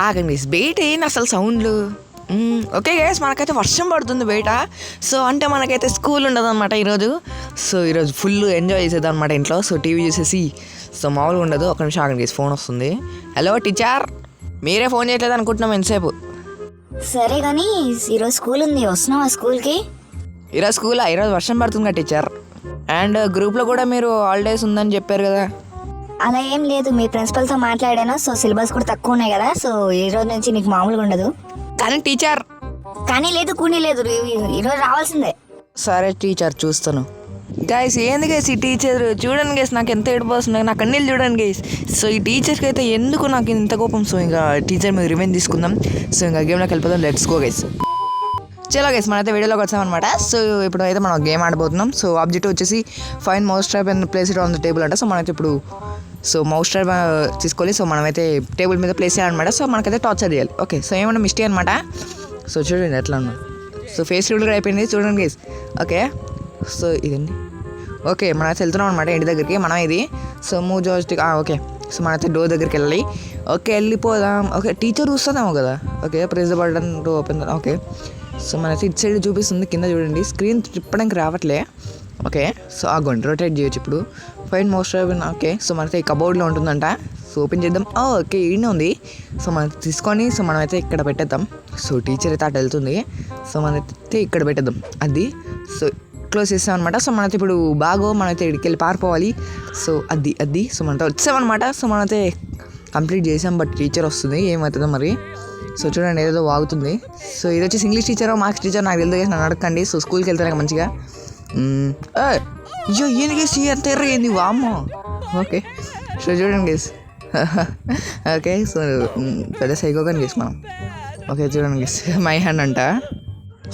ఆగండి బయట ఏంటి అసలు సౌండ్లు. ఓకే గైస్, మనకైతే వర్షం పడుతుంది బయట. సో అంటే మనకైతే స్కూల్ ఉండదు అనమాట ఈరోజు. సో ఈరోజు ఫుల్ ఎంజాయ్ చేసేది అనమాట ఇంట్లో. సో టీవీ చూసేసి సో మామూలుగా ఉండదు. ఒక నిమిషం ఆగండి గైస్, ఫోన్ వస్తుంది. హలో టీచర్, మీరే ఫోన్ చేయట్లేదు అనుకుంటున్నాం ఎంతసేపు. సరే కానీ ఈరోజు స్కూల్ ఉంది, వస్తున్నావా స్కూల్కి? ఈరోజు స్కూలా? ఈరోజు వర్షం పడుతుంది టీచర్. అండ్ గ్రూప్లో కూడా మీరు హాలిడేస్ ఉందని చెప్పారు కదా. అలా ఏం లేదు, మీ ప్రిన్సిపల్తో మాట్లాడాను. సో సిలబస్ కూడా తక్కువ ఉన్నాయి కదా, సో ఈ రోజు నుంచి నీకు మామూలుగా ఉండదు. కానీ టీచర్ కానీ లేదు కూనీ లేదు, ఈరోజు రావాల్సిందే. సరే టీచర్, చూస్తాను. గైస్ ఏంది గైస్ ఈ టీచర్ చూడండి గైస్, నాకు ఎంత ఏడుపు వస్తుంది, నా కన్నీళ్ళు చూడండి గైస్. సో ఈ టీచర్కి అయితే ఎందుకు నాకు ఇంత కోపం. సో ఇంకా టీచర్ మీద రివెంజ్ తీసుకుందాం. సో ఇంకా గేమ్లోకి వెళ్ళిపోదాం. Let's go guys. చలో గైస్, మనైతే వీడియోలోకి వచ్చామన్నమాట. సో ఇప్పుడు అయితే మనం గేమ్ ఆడబోతున్నాం. సో ఆబ్జెక్టివ్ వచ్చేసి fine mouse trap and place it on the table అంట. సో మనైతే ఇప్పుడు సో మౌస్ ట్రాప్ తీసుకోవాలి. సో మనమైతే టేబుల్ మీద ప్లేస్ చేయాలన్నమాట. సో మనకైతే టార్చర్ చేయాలి. ఓకే, సో ఏమన్నా మిస్టేక్ అనమాట. సో చూడండి ఎట్లా ఉన్నా. సో ఫేస్ రీడ్ కూడా అయిపోయింది చూడండి గైస్. ఓకే, సో ఇదండి. ఓకే, మనమైతే వెళ్తున్నాం అనమాట ఇంటి దగ్గరికి. మనం ఇది so move joystick. Okay, so మనైతే డోర్ దగ్గరికి వెళ్ళాలి. ఓకే, వెళ్ళిపోదాం. ఓకే, టీచర్ చూస్తుందేమో కదా. Okay, press the button to open. Okay, so మనైతే ఇటు సైడ్ చూపిస్తుంది, కింద చూడండి. స్క్రీన్ తిప్పడానికి రావట్లే. ఓకే, సో ఆగోండి, రొటేట్ చేయొచ్చు ఇప్పుడు. Fine most. ఓకే, సో మనైతే ఈ కబోర్డ్లో ఉంటుందంట. సో ఓపెన్ చేద్దాం. ఓకే, ఈడనే ఉంది. సో మనం తీసుకొని సో మనమైతే ఇక్కడ పెట్టేద్దాం. సో టీచర్ అయితే అటు వెళ్తుంది. సో మనైతే ఇక్కడ పెట్టేద్దాం. అది సో క్లోజ్ చేస్తాం అనమాట. సో మనైతే ఇప్పుడు మనైతే ఇక్కడికి వెళ్ళి పారిపోవాలి. సో అది సో మనతో వచ్చామన్నమాట. సో మనైతే కంప్లీట్ చేసాం. బట్ టీచర్ వస్తుంది, ఏమవుతుందో మరి. సో చూడండి ఏదో వాగుతుంది. సో ఇది వచ్చేసి ఇంగ్లీష్ టీచర్ మ్యాథ్స్ టీచర్ నాకు తెలియదు, నన్ను అడగండి. సో స్కూల్కి వెళ్తాను మంచిగా. అయ్యో ఏం గేసి అంత ఎర్రయింది వామ్మో. ఓకే, సో చూడండి గేస్. ఓకే, సో పెద్ద సైకోగా గేస్ మనం. ఓకే చూడండి గేస్, మై హ్యాండ్ అంట.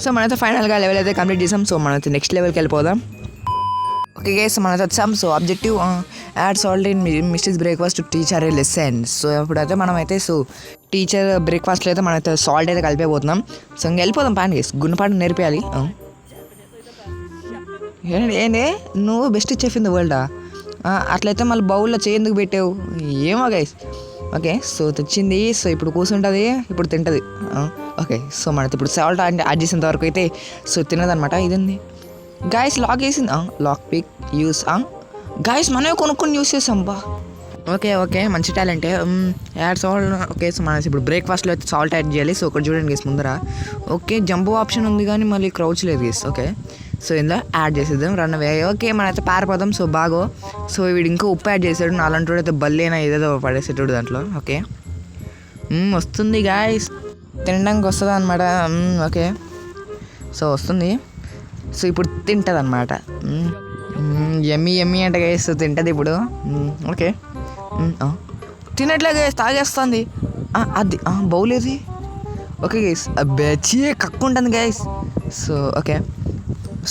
సో మనైతే ఫైనల్గా లెవెల్ అయితే కంప్లీట్ చేసాం. సో మనైతే నెక్స్ట్ లెవెల్కి వెళ్ళిపోదాం. ఓకే గైస్, మనైతే వచ్చాం. So objective add salt in mistakes breakfast to teacher A lesson. So ఇప్పుడైతే మనమైతే సో టీచర్ బ్రేక్ఫాస్ట్లో అయితే మనమైతే సాల్ట్ అయితే కలిపిపోతున్నాం. సో ఇంక వెళ్ళిపోదాం. ప్యాన్ గేస్, గుణపాఠం నేర్పియాలి. ఏంటి నువ్వు బెస్ట్ చెఫ్ ఇన్ ద వరల్డా? అట్లయితే మళ్ళీ బౌల్లో చేయందుకు పెట్టావు ఏమో గైస్. ఓకే, సో తెచ్చింది. సో ఇప్పుడు కూర్చుంటుంది, ఇప్పుడు తింటుంది. ఓకే, సో మనైతే ఇప్పుడు సాల్ట్ యాడ్ చేసేంత వరకు అయితే సో తినదనమాట. ఇదండి గాయస్, లాక్ వేసింది. Lock pick use. గాయస్ మనమే కొనుక్కొని యూస్ చేసాం బా. ఓకే, మంచి టాలెంటే. Add salt. ఓకే, సో మనం ఇప్పుడు బ్రేక్ఫాస్ట్లో అయితే సాల్ట్ యాడ్ చేయాలి. సో ఒకటి చూడండి గేస్ ముందర. ఓకే, జంప్ ఆప్షన్ ఉంది కానీ మళ్ళీ క్రౌచ్ లేదు గేస్. ఓకే, సో ఇందులో యాడ్ చేసేద్దాం. Run away. ఓకే, మనైతే పారిపోదాం. సో బాగో. సో వీడు ఇంకా ఉప్పు యాడ్ చేసాడు. నాలంటోడు అయితే బల్లేనా ఏదేదో పడేసేటాడు దాంట్లో. ఓకే, వస్తుంది గాయస్, తినడానికి వస్తుంది అనమాట. ఓకే, సో వస్తుంది. సో ఇప్పుడు తింటుంది అనమాట. ఎమ్మి అంటే గైస్ తింటుంది ఇప్పుడు. ఓకే, తినట్లే గైస్, తాగేస్తుంది. అది బౌలేది. ఓకే గైస్, బెచ్చి కక్కుంటుంది గైస్. సో ఓకే,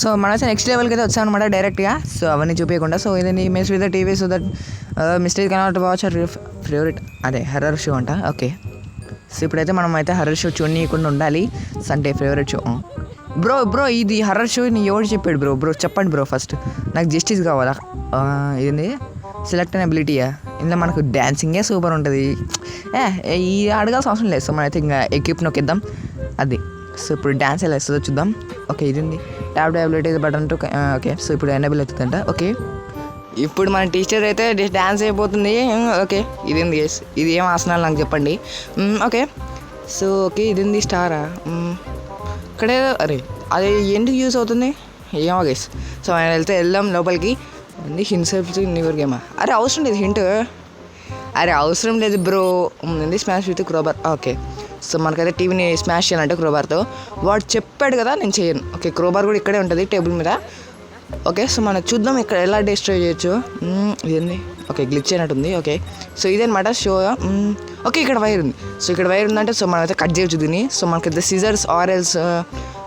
సో మనైతే నెక్స్ట్ లెవెల్కి అయితే వచ్చామన్నమాట డైరెక్ట్గా. సో అవన్నీ చూపించకుండా. సో ఇది mess with TV so that mistake cannot watch favourite అదే హర్రర్ షో అంట. ఓకే, సో ఇప్పుడైతే మనం అయితే హర్రర్ షో చూడనీయకుండా ఉండాలి. Sunday favourite show. బ్రో ఇది హర్రర్ షో నీ ఎవరు చెప్పాడు బ్రో చెప్పండి బ్రో ఫస్ట్, నాకు జస్టిస్ కావాలా. ఇది సెలెక్ట్ అయిన అబిలిటీయా? ఇందులో మనకు డ్యాన్సింగే సూపర్ ఉంటుంది. ఈ అడగాల్సిన అవసరం లేదు. సో మనమైతే ఇంకా ఎక్విప్ నొక్కిద్దాం. అది సో ఇప్పుడు డ్యాన్స్ ఎలా వేస్తుందో చూద్దాం. ఓకే, ఇది ఉంది tab ability button to. Okay, so ఇప్పుడు ఎనేబుల్ అవుతుందంట. ఓకే, ఇప్పుడు మన టీచర్ అయితే డ్యాన్స్ అయిపోతుంది. ఓకే, ఇది ఉంది గేస్, ఇది ఏం ఆసనాలు నాకు చెప్పండి. ఓకే, సో ఓకే ఇది ఉంది స్టారా. ఇక్కడే అరే అది ఎందుకు యూస్ అవుతుంది ఏమో గేస్. సో ఆయన వెళ్దాం లోపలికి. హింట్ న్యూర్ గేమా? అరే అవసరం లేదు హింట్. అరే అవసరం లేదు బ్రో. ఉంది smash with crowbar. Okay, so మనకైతే టీవీని స్మాష్ చేయాలంటే క్రోబార్తో. వాడు చెప్పాడు కదా, నేను చేయను. ఓకే, క్రోబార్ కూడా ఇక్కడే ఉంటుంది టేబుల్ మీద. ఓకే, సో మనం చూద్దాం ఇక్కడ ఎలా డిస్ట్రాయ్ చేయొచ్చు. ఇదేంది? ఓకే, గ్లిచ్ అయినట్టుంది. ఓకే, సో ఇదనమాట షో. ఓకే, ఇక్కడ వైర్ ఉంది. సో ఇక్కడ వైర్ ఉందంటే సో మనం అయితే కట్ చేయొచ్చు దీన్ని. సో మనకైతే సిజర్స్ ఆరెల్స్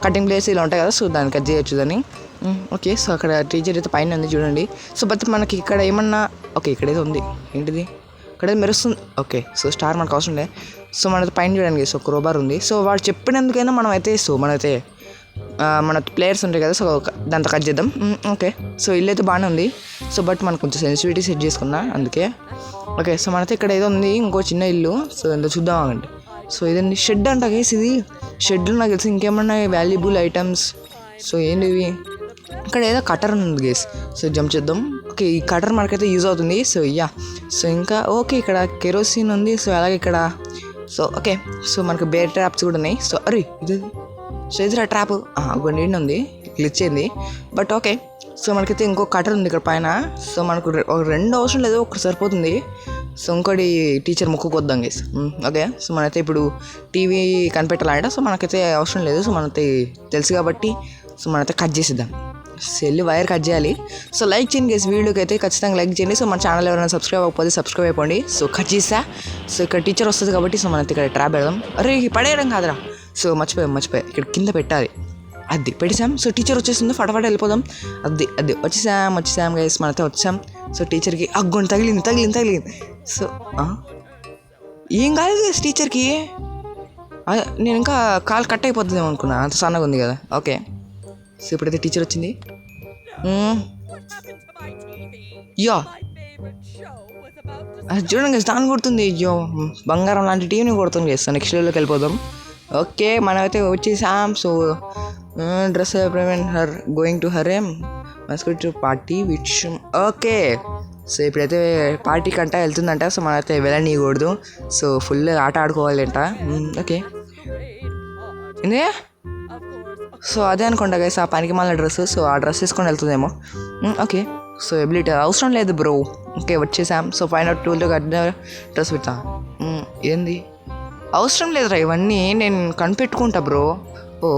కటింగ్ ప్లేస్ ఇలా ఉంటాయి కదా, సో దాన్ని కట్ చేయొచ్చు దాన్ని. ఓకే, సో అక్కడ టీచర్ అయితే పైన ఉంది చూడండి. సో బట్ మనకి ఇక్కడ ఏమన్నా ఓకే ఇక్కడైతే ఉంది. ఏంటిది? ఇక్కడ మెరుస్తుంది. ఓకే, సో స్టార్ మనకు అవసరం లేదు. సో మనతో పైన చూడండి. సో క్రోబార్ ఉంది. సో వాడు చెప్పినందుకైనా మనం అయితే సో మనైతే మన ప్లేయర్స్ ఉంటాయి కదా, సో దాంతో కట్ చేద్దాం. ఓకే, సో ఇల్లు అయితే బాగానే ఉంది. సో బట్ మనకు కొంచెం సెన్సిటివిటీ సెట్ చేసుకున్నా అందుకే. ఓకే, సో మనతో ఇక్కడ ఏదో ఉంది ఇంకో చిన్న ఇల్లు. సో ఎంత చూద్దాం ఆగండి. సో ఇదండి షెడ్ అంట గైస్. ఇది షెడ్లో నాకు తెలిసి ఇంకేమన్నా వాల్యుబుల్ ఐటమ్స్. సో ఏంటి ఇవి? ఇక్కడ ఏదో కటర్ ఉంది గైస్. సో జంప్ చేద్దాం. ఓకే, ఈ కటర్ మనకైతే యూజ్ అవుతుంది. సో సో ఇంకా ఓకే, ఇక్కడ కెరోసిన్ ఉంది. సో అలాగే ఇక్కడ సో ఓకే, సో మనకు బేర్ ట్రాప్స్ కూడా ఉన్నాయి. సో అరే ఇది సో ఇదిరా ట్రాప్ ఒక నీళ్ళు ఉంది, గ్లిచ్ అయింది. బట్ ఓకే, సో మనకైతే ఇంకో కటర్ ఉంది ఇక్కడ పైన. సో మనకు రెండు అవసరం లేదు, ఒకటి సరిపోతుంది. సో ఇంకోటి టీచర్ ముక్కు కొద్దాం గైస్. ఓకే, సో మనైతే ఇప్పుడు టీవీ కనిపెట్టాలంట. సో మనకైతే అవసరం లేదు, సో మనైతే తెలుసు కాబట్టి సో మనైతే కట్ చేసిద్దాం. సెల్ వైర్ కట్ చేయాలి. సో లైక్ చేయండి గైస్, వీడియోకి అయితే ఖచ్చితంగా లైక్ చేయండి. సో మన ఛానల్ ఎవరైనా సబ్స్క్రైబ్ అవ్వకపోతే సబ్స్క్రైబ్ అయిపోండి. సో కట్ చేస్తా. సో ఇక్కడ టీచర్ వస్తుంది కాబట్టి సో మనైతే ఇక్కడ ట్రాప్ పెడదాం. అరే పడేయడం కాదురా. సో మర్చిపోయి ఇక్కడ కింద పెట్టాలి. అది పెట్టేసాం. సో టీచర్ వచ్చేస్తుంది, ఫటాఫట వెళ్ళిపోదాం. అది వచ్చేసాం గైస్, మనతో వచ్చాం. సో టీచర్కి అగ్గొండి తగిలింది. సో ఏం కాలేదు గైస్ టీచర్కి. నేను ఇంకా కాలు కట్ అయిపోతుందేమో అనుకున్నా, అంత సన్నగా ఉంది కదా. ఓకే, సో ఇప్పుడైతే టీచర్ వచ్చింది. యో అది చూడండి గైస్, దాన్ని కొడుతుంది. అయ్యో బంగారం లాంటి టీవీని కొడుతుంది గైస్. సో నెక్స్ట్ లెవెల్లోకి వెళ్ళిపోదాం. ఓకే, మనమైతే వచ్చేసాం. So dress her going to her to party which. Okay, so ఇప్పుడైతే పార్టీ కంట వెళ్తుందంట. సో మనమైతే వెళ్ళనీయకూడదు. సో ఫుల్ ఆట ఆడుకోవాలంట. ఓకే ఏంది? సో అదే అనుకోండి గైస్, ఆ పనికి మళ్ళీ డ్రెస్. సో ఆ డ్రెస్ వేసుకొని వెళ్తుందేమో. ఓకే, సో ఎబిలిటీ అవసరం లేదు బ్రో. ఓకే వచ్చేసాం. సో ఫైన్ అవుట్ టూల్తో కట్టిన డ్రెస్ పెట్టా. ఏంది అవసరం లేదురా, ఇవన్నీ నేను కనిపెట్టుకుంటా బ్రో. ఓ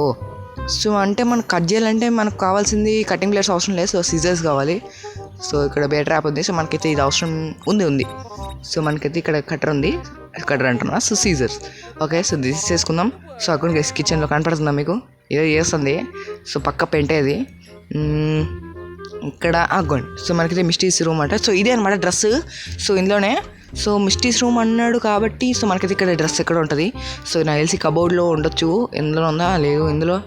సో అంటే మనకు కట్ చేయాలంటే మనకు కావాల్సింది కటింగ్ ప్లేట్స్ అవసరం లేదు. సో సీజర్స్ కావాలి. సో ఇక్కడ బేర్ ట్రాప్ ఉంది. సో మనకైతే ఇది అవసరం ఉంది. సో మనకైతే ఇక్కడ కటర్ అంటున్నా. So scissors. Okay, so this చేసుకుందాం. సో అక్కడ కిచెన్లో కనపడుతుందా మీకు? ఏదో చేస్తుంది. సో పక్క పెంటేది ఇక్కడ అగ్గోండి. సో మనకైతే మిస్టీస్ రూమ్ అంట. సో ఇదే అనమాట డ్రెస్. సో ఇందులోనే సో మిస్టీస్ రూమ్ అన్నాడు కాబట్టి సో మనకైతే ఇక్కడ డ్రెస్ ఎక్కడ ఉంటుంది. సో నాకు తెలిసి కబోర్డ్లో ఉండొచ్చు. ఇందులో ఉందా? లేదు ఇందులో.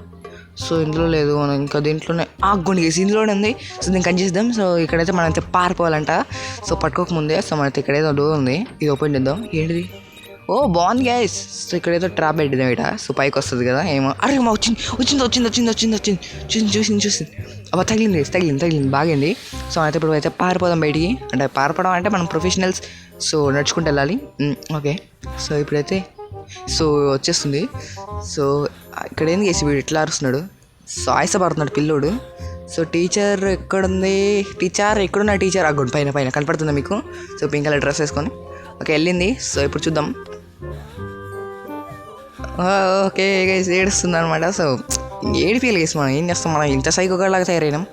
సో ఇందులో లేదు, ఇంకా దీంట్లోనే ఆగ్గొండి గేసి ఇందులోనే ఉంది. సో దీన్ని కట్ చేద్దాం. సో ఇక్కడైతే మనమైతే పారిపోవాలంట. సో పట్టుకోకముందే సో మనైతే ఇక్కడేదో డోర్ ఉంది, ఇది ఓపెన్ చేద్దాం. ఏంటిది? ఓ బాగుంది గైస్. సో ఇక్కడేదో ట్రాప్ పెట్టింది ఇట. సో పైకి వస్తుంది కదా ఏమో. అరే మా వచ్చింది చూసింది. అబ్బా తగిలింది బాగింది. సో అయితే ఇప్పుడు అయితే పారిపోదాం బయటికి. అంటే పారిపోవడం అంటే మనం ప్రొఫెషనల్స్. సో నడుచుకుంటూ వెళ్ళాలి. ఓకే, సో ఇప్పుడైతే సో వచ్చేస్తుంది. సో ఇక్కడ ఏంది చేసి వీడు ఇట్లా అరుస్తున్నాడు. సో ఆయాసపడుతున్నాడు పిల్లోడు. సో టీచర్ ఎక్కడుంది? ఎక్కడున్నా టీచర్? అగ్గొండి పైన కనపడుతుందా మీకు? సో పింక్ కలర్ డ్రెస్ వేసుకొని ఓకే వెళ్ళింది. సో ఇప్పుడు చూద్దాం. ఓకే గైస్ ఏడుస్తుంది అనమాట. సో ఏడిపియాలి గైస్, మనం ఏం చేస్తాం, మనం ఇంత సైకోలాగా తయారైనాం.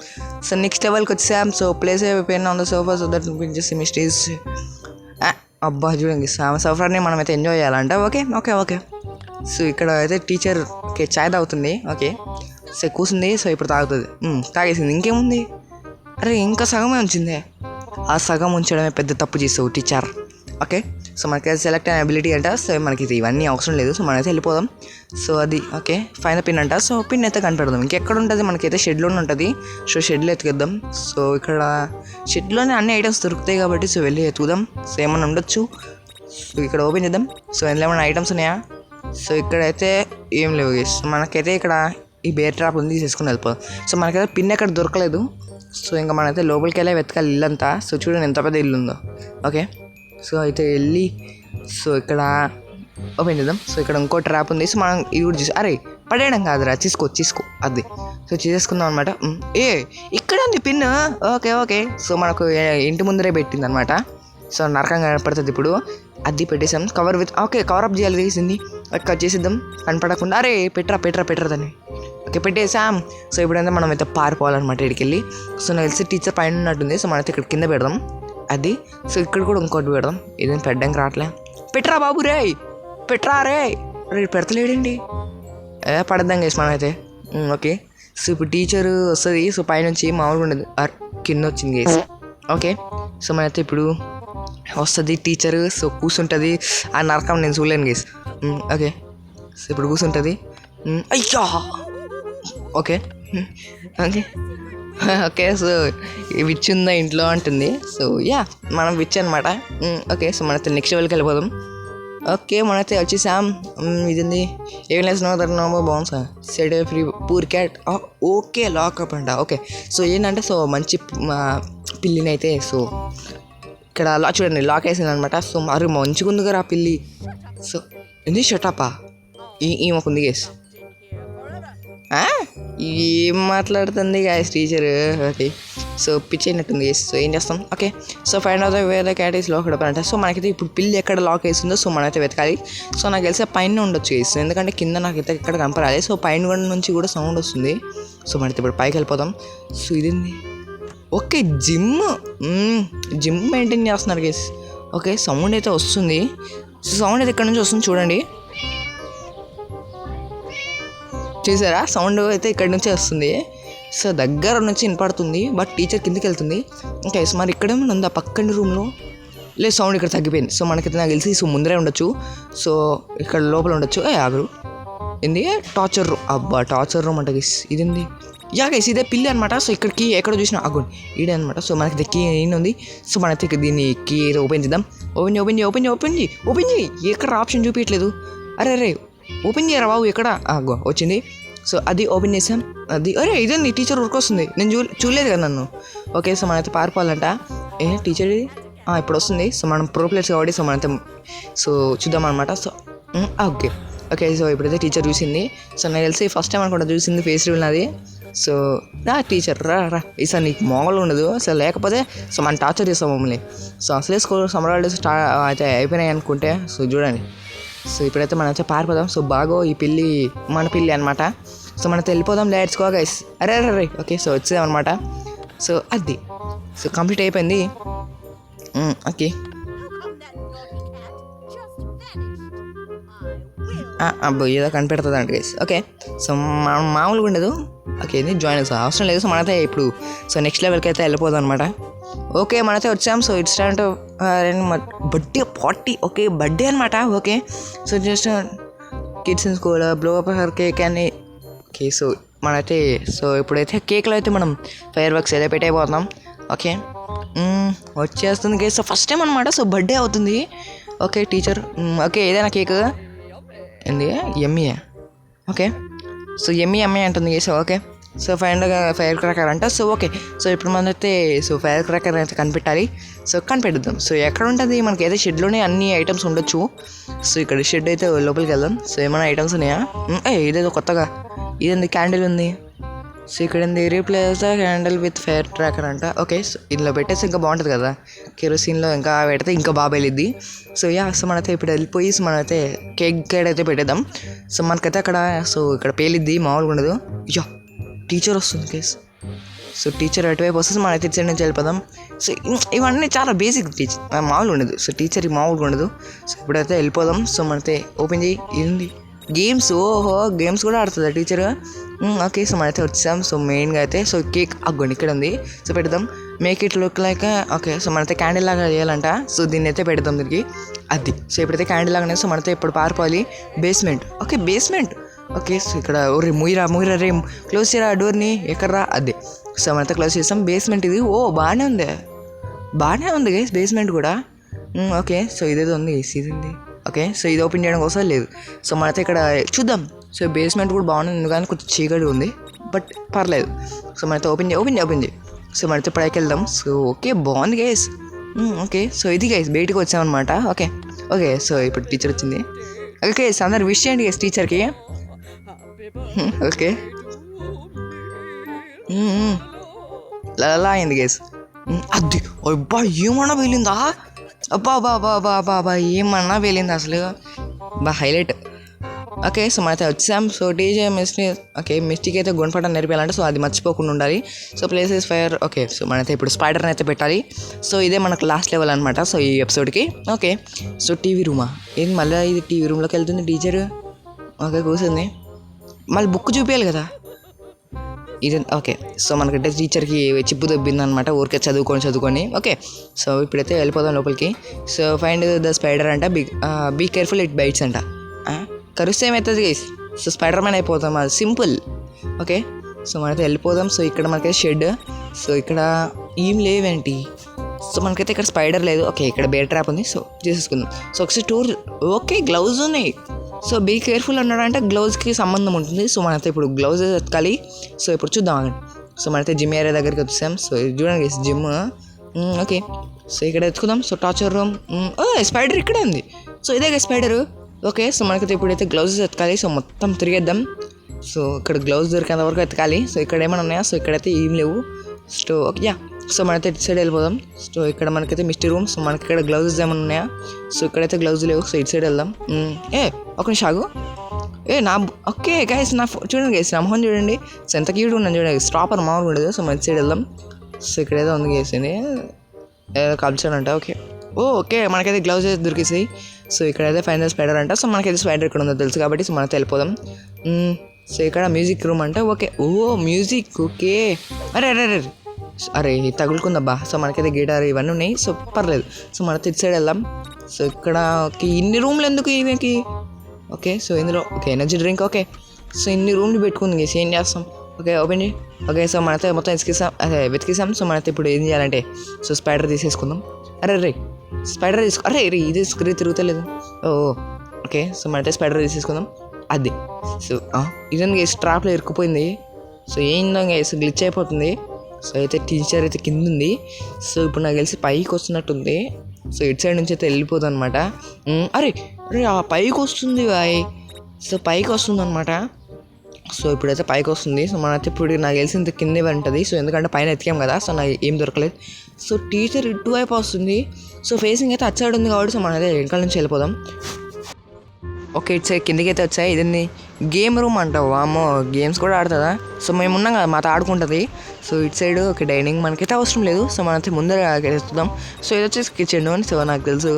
సో నెక్స్ట్ లెవెల్కి వచ్చాం. సో ప్లేస్ అయిపోయినా ఉంది sofa. So that just mistakes. అబ్బా చూడండి, సఫర్ని మనం అయితే ఎంజాయ్ చేయాలంట. ఓకే. సో ఇక్కడ అయితే టీచర్ ఓకే చాయ్ తాగుతుంది. ఓకే, సో కూర్చుంది. సో ఇప్పుడు తాగేసింది. ఇంకేముంది? అరే ఇంకా సగమే ఉంచిందే. ఆ సగం ఉంచడమే పెద్ద తప్పు చేస్తావు టీచర్. ఓకే, సో మనకి సెలెక్ట్ అయిన అబిలిటీ అంట. సో మనకి ఇవన్నీ అవసరం లేదు. సో మనమైతే వెళ్ళిపోదాం. సో అది ఓకే ఫైన పిన్ అంట. సో పిన్ అయితే కనిపెడదాం. ఇంకెక్కడ ఉంటుంది? మనకైతే షెడ్లోనే ఉంటుంది. సో షెడ్లో ఎత్తుకెద్దాం. సో ఇక్కడ షెడ్లోనే అన్ని ఐటమ్స్ దొరుకుతాయి కాబట్టి సో వెళ్ళి ఎత్తుకుదాం. సో ఏమన్నా ఉండొచ్చు. సో ఇక్కడ ఓపెన్ చేద్దాం. సో ఇందులో ఏమైనా ఐటమ్స్ ఉన్నాయా? సో ఇక్కడైతే ఏం లేవు గైస్. మనకైతే ఇక్కడ ఈ బేర్ ట్రాప్ ఉంది, తీసుకుని వెళ్ళిపోదాం. సో మనకైతే పిన్ ఎక్కడ దొరకలేదు. సో ఇంకా మనమైతే లోపలికి వెళ్ళి వెతకాలి ఇల్లంతా. సో చూడండి ఎంత పెద్ద ఇల్లు ఉందో. ఓకే, సో అయితే వెళ్ళి సో ఇక్కడ ఓపెన్ చేద్దాం. సో ఇక్కడ ఇంకో ట్రాప్ ఉంది. సో మనం ఇది కూడా చూసి అరే పడేయడం కాదురా, తీసుకో అది. సో చేసేసుకుందాం అనమాట. ఇక్కడ ఉంది పిన్. ఓకే సో మనకు ఇంటి ముందరే పెట్టింది అనమాట. సో నరకంగా కనపడుతుంది. ఇప్పుడు అది పెట్టేసాం. కవర్ అప్ చేయాలి తీసింది. కట్ చేసేద్దాం కనపడకుండా. అరే పెట్టరా దాన్ని. ఓకే పెట్టేసాం. సో ఇప్పుడైతే మనం అయితే పారిపోవాలన్నమాట ఇక్కడికి వెళ్ళి. సో నాకు తెలిసి టీచర్ పైన ఉన్నట్టుంది. సో మనైతే ఇక్కడ కింద పెడదాం అది. సో ఇక్కడ కూడా ఇంకోటి పెడదాం. ఇదేం పెట్టడానికి రావట్లే. పెట్టరా బాబు రే పెడతలేడండి. పడద్దాం గైస్ మనమైతే. ఓకే, సో ఇప్పుడు టీచర్ వస్తుంది. సో పైనుంచి మామూలుగా ఉండదు, కింద వచ్చింది గైస్. ఓకే, సో మనైతే ఇప్పుడు వస్తుంది టీచర్. సో కూర్చుంటుంది. ఆ నరకం నేను చూడలేను గైస్. ఓకే, సో ఇప్పుడు కూర్చుంటుంది. అయ్యా ఓకే సో విచ్ ఉందా ఇంట్లో అంటుంది. సో మనం విచ్ అనమాట. ఓకే, సో మనతో నెక్స్ట్ లెవెల్కి వెళ్ళిపోదాం. ఓకే మనైతే వచ్చేసాం. ఇదండి ఏం లేదు నో బాగుంది sir set free poor cat. Okay lockup అంట. ఓకే సో ఏంటంటే సో మంచి పిల్లిని అయితే సో ఇక్కడ చూడండి లాక్ వేసింది అనమాట. సో మరి మంచిగా ఉంది కదా ఆ పిల్లి. సో ఏంది షటపా ఈమెకుంది గేస్. ఏం మాట్లాడుతుంది guys teacher. Okay so pitch అయినట్టుంది గేస్. సో ఏం చేస్తాం. ఓకే సో ఫైండ్ అవుట్ వేరే క్యాట్ ఈస్ లాక్ అంటే సో మనకైతే ఇప్పుడు పిల్లి ఎక్కడ లాక్ వేసిందో సో మనమైతే వెతకాలి. సో నాకు తెలిసే పైన ఉండొచ్చు గేస్, ఎందుకంటే కింద నాకైతే ఎక్కడ కనపడాలి. సో పైన కూడా నుంచి కూడా సౌండ్ వస్తుంది. సో మనైతే ఇప్పుడు పైకి వెళ్ళిపోతాం. సో ఇదేంది. ఓకే జిమ్ మెయింటైన్ చేస్తున్నారు గేస్. ఓకే సౌండ్ అయితే వస్తుంది. సో సౌండ్ అయితే ఇక్కడ నుంచి వస్తుంది చూడండి. చూసారా సౌండ్ అయితే ఇక్కడ నుంచే వస్తుంది. సో దగ్గర నుంచి వినపడుతుంది బట్ టీచర్ కిందకి వెళ్తుంది. ఓకే సో మరి ఇక్కడేమో ఉంది ఆ పక్కన రూమ్లో లేదు సౌండ్ ఇక్కడ తగ్గిపోయింది. సో మనకైతే నాకు తెలిసి సో ముందరే ఉండొచ్చు. సో ఇక్కడ లోపల ఉండొచ్చు. ఆగరు ఏంది టార్చర్ రూమ్. అబ్బా టార్చర్ రూమ్ అంట గేస్. ఇదేంది గైస్ ఇదే పిల్లి అనమాట. సో ఇక్కడికి ఎక్కడ చూసినా అగోండి ఈడే అనమాట. సో మనకి కీ ఉంది. సో మనకి దీన్ని కీ ఓపెన్ చేద్దాం. ఓపెన్ చేయి. ఎక్కడ ఆప్షన్ చూపించట్లేదు. అరే ఓపెన్ చేయరా బాబు ఎక్కడ. వచ్చింది. సో అది ఓపెన్ చేసాం. అది అరే ఇదేంది టీచర్ ఉరికొస్తుంది. నేను చూడలేదు కదా నన్ను. ఓకే సో మనైతే పారిపోవాలంట. టీచర్ ఇది ఇప్పుడు వస్తుంది. సో మనం ప్రో ప్లేయర్స్ కాబట్టి సో మనైతే సో చూద్దాం అనమాట. సో ఓకే సో ఇప్పుడైతే టీచర్ చూసింది. సో నాకు తెలిసి ఫస్ట్ టైం అనుకుంటా చూసింది ఫేస్ రివీల్ నాది. సో టీచర్ రా ఈసారి నీకు మామూలు ఉండదు. సో లేకపోతే సో మనం టార్చర్ చేస్తాం మమ్మల్ని. సో అసలే స్కూల్ సమ్మర్ హాలిడేస్ అయితే అయిపోయినాయి అనుకుంటే సో చూడండి. సో ఇప్పుడైతే మనం అయితే పారిపోదాం. సో బాగో ఈ పిల్లి మన పిల్లి అనమాట. సో మనతో వెళ్ళిపోదాం. Let's go guys. అరే ఓకే సో వచ్చేదాం అనమాట. సో అది సో కంప్లీట్ అయిపోయింది. ఓకే అబ్బో ఏదో కనిపెడుతుంది అంట గైస్. ఓకే సో మామూలుగా ఉండదు. ఓకే ఇది జాయిన్ అవసరం లేదు. సో మనైతే ఇప్పుడు సో నెక్స్ట్ లెవెల్కి అయితే వెళ్ళిపోదాం అనమాట. ఓకే మనైతే వచ్చాం. So it's time to birthday party. Okay birthday అనమాట. Okay so just kids in school blow up her cake అని. ఓకే సో మనైతే సో ఇప్పుడైతే కేక్లో అయితే మనం ఫైర్ వర్క్స్ అయితే పెట్టైపోతున్నాం. ఓకే వచ్చేస్తుంది కేక్. సో ఫస్ట్ టైం అనమాట. సో బర్త్డే అవుతుంది. ఓకే టీచర్ ఓకే ఏదైనా కేక్ ఏంది ఎమ్మీ. ఓకే సో ఎమ్మీ అంటుంది కేసు. ఓకే సో ఫైర్ క్రాకర్ అంట. సో ఓకే సో ఇప్పుడు మనైతే సో ఫైర్ క్రాకర్ అయితే కనిపెట్టాలి. సో కనిపెట్టుద్దాం. సో ఎక్కడ ఉంటుంది మనకి అయితే షెడ్లోనే అన్ని ఐటమ్స్ ఉండొచ్చు. సో ఇక్కడ షెడ్ అయితే లోపలికి వెళ్దాం. సో ఏమైనా ఐటమ్స్ ఉన్నాయా. ఇదేదో కొత్తగా ఇదేంది క్యాండిల్ ఉంది. సో ఇక్కడ ఏంది replace the candle with fire tracker అంట. ఓకే సో ఇందులో పెట్టేసి ఇంకా బాగుంటుంది కదా. కెరోసిన్లో ఇంకా పెడితే ఇంకా బాగా వెళ్ళిద్ది. సో సో మనైతే ఇప్పుడు వెళ్ళిపోయి సో మనమైతే కేక్ గైడ్ అయితే పెట్టేద్దాం. సో మనకైతే అక్కడ సో ఇక్కడ పేలిద్ది మామూలుగా ఉండదు. టీచర్ వస్తుంది కేసు. సో టీచర్ అటువైపు వస్తే మనైతే ఇటు సైడ్ నుంచి వెళ్ళిపోదాం. సో ఇవన్నీ చాలా బేసిక్ టీచర్ మామూలుగా ఉండదు. సో టీచర్ మామూలుగా ఉండదు. సో ఇప్పుడైతే వెళ్ళిపోదాం. సో మనైతే ఓపెన్ చేయి. ఇది గేమ్స్. ఓహో గేమ్స్ కూడా ఆడుతుందా టీచర్. ఓకే సో మనైతే వచ్చాం. సో మెయిన్గా అయితే సో కేక్ అగ్గోండి ఇక్కడ ఉంది. సో పెడదాం. Make it look like. Okay so మనైతే క్యాండిల్ లాగా చేయాలంట. సో దీన్ని అయితే పెడదాం దీనికి. అది సో ఇప్పుడైతే క్యాండిల్ లాగానే. సో మనైతే ఇప్పుడు పారిపోవాలి basement. Okay basement. Okay so ఇక్కడ ముయిరా రే క్లోజ్ చేయరా డోర్ని ఎక్కడరా. అదే సో మనతో క్లోజ్ చేస్తాం. బేస్మెంట్ ఇది. బాగానే ఉంది గైస్ బేస్మెంట్ కూడా. ఓకే సో ఇదేదో ఉంది ఇది. ఓకే సో ఇది ఓపెన్ చేయడం కోసం లేదు. సో మనతో ఇక్కడ చూద్దాం. సో బేస్మెంట్ కూడా బాగుంది కానీ కొంచెం చీకటి ఉంది బట్ పర్లేదు. సో మనతో ఓపెన్ చేయి. సో మనతో పైకి వెళ్దాం. సో ఓకే బాగుంది గైస్. ఓకే సో ఇది గైస్ బయటకు వచ్చామన్నమాట. ఓకే సో ఇప్పుడు టీచర్ వచ్చింది. ఓకే సో అందరు విష్ చేయండి గైస్ టీచర్కి. ఓకే అలా అయింది గైస్. అది అబ్బా ఏమన్నా వెళ్ళిందా. అబ్బా ఏమన్నా వెళ్ళింది అసలు. హైలైట్. ఓకే సో మనైతే వచ్చాం. సో టీచర్ మిస్టేక్ అయితే గుణపటం నేర్పించాలంటే సో అది మర్చిపోకుండా ఉండాలి. So places fire. Okay so మనైతే ఇప్పుడు స్పైడర్ని అయితే పెట్టాలి. సో ఇదే మనకు లాస్ట్ లెవెల్ అనమాట. సో ఈ ఎపిసోడ్కి. ఓకే సో టీవీ రూమా ఏంది మళ్ళీ ఇది టీవీ రూమ్లోకి వెళ్తుంది టీచర్. ఓకే కూర్చుంది. మళ్ళీ బుక్ చూపించాలి కదా ఇది. ఓకే సో మనకంటే టీచర్కి చిప్పు దొబ్బింది అనమాట. ఊరికే చదువుకొని. ఓకే సో ఇప్పుడైతే వెళ్ళిపోదాం లోపలికి. సో ఫైండ్ ద స్పైడర్ అంట. బీ కేర్ఫుల్ ఇట్ బైట్స్ అంట. కరుస్తే ఏమవుతుంది గైస్. సో స్పైడర్ మ్యాన్ అయిపోతాం. అది సింపుల్. ఓకే సో మనైతే వెళ్ళిపోదాం. సో ఇక్కడ మనకి షెడ్. సో ఇక్కడ ఏం లేవేంటి. సో మనకైతే ఇక్కడ స్పైడర్ లేదు. ఓకే, ఇక్కడ బేర్ ట్రాప్ ఉంది. సో చేసేసుకుందాం. సో ఒకసారి టూర్. ఓకే, గ్లౌజ్ ఉన్నాయి. సో బీ కేర్ఫుల్ అన్నాడంటే గ్లౌజ్కి సంబంధం ఉంటుంది. సో మనైతే ఇప్పుడు గ్లౌజ్ ఎత్తుకాలి. సో ఇప్పుడు చూద్దాం అండి. సో మనైతే జిమ్ ఏరియా దగ్గరికి వచ్చేసాం. సో ఇది చూడండి జిమ్. ఓకే, సో ఇక్కడ ఎత్తుకుందాం. So torture room. స్పైడర్ ఇక్కడే ఉంది. సో ఇదే స్పైడరు. ఓకే, సో మనకైతే ఇప్పుడైతే గ్లౌజెస్ ఎత్తుకాలి. సో మొత్తం తిరిగేద్దాం. సో ఇక్కడ గ్లౌజ్ దొరికేంత వరకు ఎత్తుకాలి. సో ఇక్కడ ఏమైనా ఉన్నాయా? సో ఇక్కడైతే ఏం లేవు. సో ఓకే యా, సో మనైతే ఇటు సైడ్ వెళ్ళిపోదాం. సో ఇక్కడ మనకైతే మిస్టీ రూమ్. సో మనకి ఇక్కడ గ్లౌజెస్ ఏమైనా ఉన్నాయా? సో ఇక్కడైతే గ్లౌజ్ లేవు. సో ఇటు సైడ్ వెళ్దాం. ఒక నిమిషం ఆగు. ఓకే గైస్, చూడండి గైస్, నా మొహం చూడండి. సో ఎంత క్యూట్ ఉన్నాను చూడండి. స్టాపర్ మామూలుగా ఉండదు. సో మన ఇటు సైడ్ వెళ్దాం. సో ఇక్కడేదో ఉంది గేసింది, ఏదో కల్చర్ అంట. ఓకే మనకైతే గ్లౌజెస్ దొరికేసాయి. సో ఇక్కడైతే ఫైనల్ స్పైడర్ అంట. సో మనకైతే స్పైడర్ ఇక్కడ ఉందో తెలుసు కాబట్టి సో మనతో వెళ్ళిపోదాం. సో ఇక్కడ మ్యూజిక్ రూమ్ అంట. Okay, music. ఓకే, అరే తగులుకుందబ్బా. సో మనకైతే గిటార్ ఇవన్నీ ఉన్నాయి. సో పర్లేదు. సో మనతో ఇటు సైడ్ వెళ్దాం. సో ఇక్కడ ఇన్ని రూమ్లు ఎందుకు ఈమెకి? ఓకే, సో ఇందులో ఎనర్జీ డ్రింక్. ఓకే, సో ఇన్ని రూమ్లు పెట్టుకుంది. ఏం చేస్తాం? ఓకే, ఓపెన్ చేయి. ఓకే, సో మనతో మొత్తం వెతికేసాం. సో మనతో ఇప్పుడు ఏం చేయాలంటే సో స్పైడర్ తీసేసుకుందాం. అరే స్పైడర్ తీసుకో. ఇది స్క్రీన్ తిరుగుతలేదు. ఓకే, సో మనతో స్పైడర్ తీసేసుకుందాం. అది సో ఇదని గేస్ ట్రాప్లో ఇరుక్కుపోయింది. సో ఏందో గేస్ గ్లిచ్ అయిపోతుంది. సో అయితే టీచర్ అయితే కింద ఉంది. సో ఇప్పుడు నాకు తెలిసి పైకి వస్తున్నట్టుంది. సో ఇటు సైడ్ నుంచి అయితే వెళ్ళిపోతుంది అనమాట. అరే ఆ పైకి వస్తుంది బాయ్. సో పైకి వస్తుంది అనమాట. సో ఇప్పుడైతే పైకి వస్తుంది. సో మనైతే ఇప్పుడు నాకు తెలిసింది కిందే ఉంటుంది. సో ఎందుకంటే పైన ఎతికాం కదా. సో నాకు ఏం దొరకలేదు. సో టీచర్ ఇటువైపు వస్తుంది. సో ఫేసింగ్ అయితే అటు సైడ్ ఉంది కాబట్టి సో మనైతే వెనకాల నుంచి వెళ్ళిపోదాం. ఓకే, ఇటు సైడ్ కిందకి అయితే వచ్చాయి. ఇది గేమ్ రూమ్ అంటావు. అమ్మో, గేమ్స్ కూడా ఆడుతుందా? సో మేము ఉన్నాం కదా, మాతో ఆడుకుంటుంది. సో ఇటు సైడ్ ఒక డైనింగ్ మనకైతే అవసరం లేదు. సో మనైతే ముందర వేస్తున్నాం. సో ఇది వచ్చేసి కిచెన్ అని సో నాకు తెలుసు.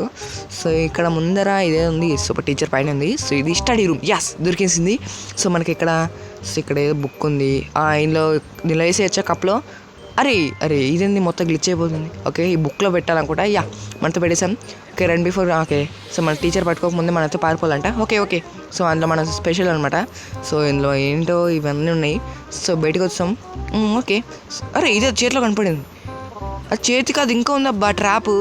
సో ఇక్కడ ముందర ఇదే ఉంది. సో టీచర్ పైన ఉంది. సో ఇది స్టడీ రూమ్. యాస్, దొరికేసింది. సో మనకి ఇక్కడ ఏదో బుక్ ఉంది. దీనిలో వేసేయచ్చా కప్లో. అరే ఇదేంది మొత్తం గ్లిచ్ అయిపోతుంది. ఓకే, ఈ బుక్లో పెట్టాలనుకుంటా. యా, మనతో పెట్టేసాం. Okay, run before. Okay, so మన టీచర్ పట్టుకోకముందే మనతో పారిపోవాలంట. ఓకే, సో అందులో మన స్పెషల్ అనమాట. సో ఇందులో ఏంటో ఇవన్నీ ఉన్నాయి. సో బయటకు వచ్చాం. ఓకే, అరే ఇదే చేతిలో కనపడింది. అది చేతికి అది ఇంకా ఉందబ్బా ట్రాప్.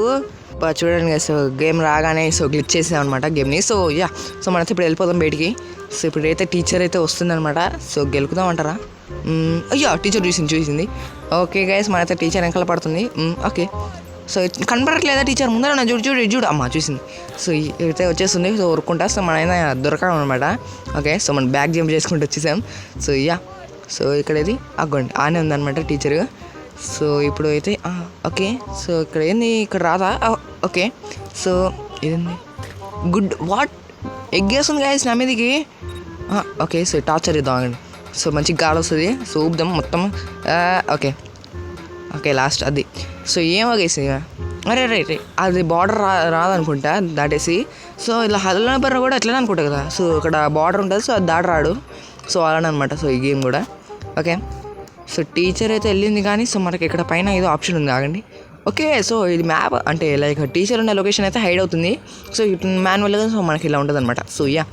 చూడండి. సో గేమ్ రాగానే సో గ్లిచ్ చేసాం అనమాట గేమ్ని. సో యా, సో మనతో ఇప్పుడు వెళ్ళిపోదాం బయటికి. సో ఇప్పుడైతే టీచర్ అయితే వస్తుందన్నమాట. సో గెలుకుదాం అంటారా? అయ్యో, టీచర్ చూసింది. ఓకే గైస్, మనైతే టీచర్ వెనకాల పడుతుంది. ఓకే, సో కనపడట్లేదా టీచర్? ముందర చూడు అమ్మ చూసింది. సో అయితే వచ్చేస్తుంది. సో ఊరుకుంటా. సో మన అయినా దొరకడం అనమాట. ఓకే, సో మనం బ్యాక్ జంప్ చేసుకుంటూ వచ్చేసాం. సో యా, సో ఇక్కడ ఇది అగ్గండి ఆనే ఉందన్నమాట టీచర్. సో ఇప్పుడు అయితే ఓకే, సో ఇక్కడ ఏంది? ఇక్కడ రాదా? ఓకే, సో ఇదేంది? గుడ్ వాట్ ఎగ్గేస్తుంది గైస్ నా మీదకి. ఓకే, సో టార్చర్ ఇద్దాం. సో మంచి గాలి వస్తుంది. సో ఊపుదాం మొత్తం. ఓకే లాస్ట్ అది. సో ఏమగేసి అరే అది బార్డర్ రాదనుకుంటా దాటేసి. సో ఇలా హల్లా బర్ర కూడా అట్లనే అనుకుంటా కదా. సో ఇక్కడ బార్డర్ ఉంటుంది. సో అది దాటి రాడు. సో అలానే అనమాట. సో ఈ గేమ్ కూడా ఓకే. సో టీచర్ అయితే వెళ్ళింది కానీ సో మనకి ఇక్కడ పైన ఏదో ఆప్షన్ ఉంది, ఆగండి. ఓకే, సో ఇది మ్యాప్ అంటే లైక్ టీచర్ ఉన్న లొకేషన్ అయితే హైడ్ అవుతుంది. సో ఇటు మాన్యువల్గా సో మనకి ఇలా ఉంటుంది అనమాట. సో యా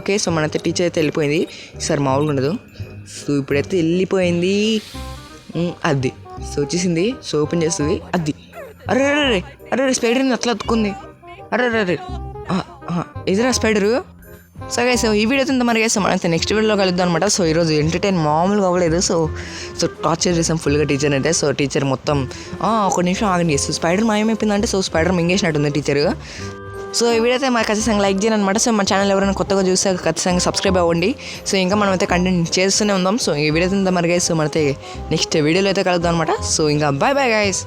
ఓకే, సో మనైతే టీచర్ అయితే వెళ్ళిపోయింది. సార్ మామూలుగా ఉండదు. సో ఇప్పుడైతే వెళ్ళిపోయింది. అది సో వచ్చేసింది. సో ఓపెన్ చేస్తుంది. అది అరే స్పైడర్ని అట్లా అతుక్కుంది. అరే ఇదిరా స్పైడరు. సో గైస్ ఈ వీడియో అయితే మరి గైస్ మనైతే నెక్స్ట్ వీడియోలో కలుద్దాం అనమాట. సో ఈరోజు ఎంటర్టైన్ మామూలుగా అవ్వలేదు. సో టార్చర్ చేసాం ఫుల్గా టీచర్ అయితే. సో టీచర్ మొత్తం ఒక నిమిషం ఆగండి. సో స్పైడర్ మాయమైపోయిందంటే సో స్పైడర్ మింగేసినట్టుంది టీచర్. సో ఈ వీడియో అయితే మాకు ఖచ్చితంగా లైక్ చేయండి అనమాట. సో మా ఛానల్ ఎవరైనా కొత్తగా చూస్తే ఖచ్చితంగా సబ్స్క్రైబ్ అవ్వండి. సో ఇంకా మనం అయితే కంటెంట్ చేస్తూనే ఉందాం. సో ఈ వీడియో అయితే మరి గైస్ సో మనైతే నెక్స్ట్ వీడియోలో అయితే కలుద్దాం అనమాట. సో ఇంకా బాయ్ గైస్.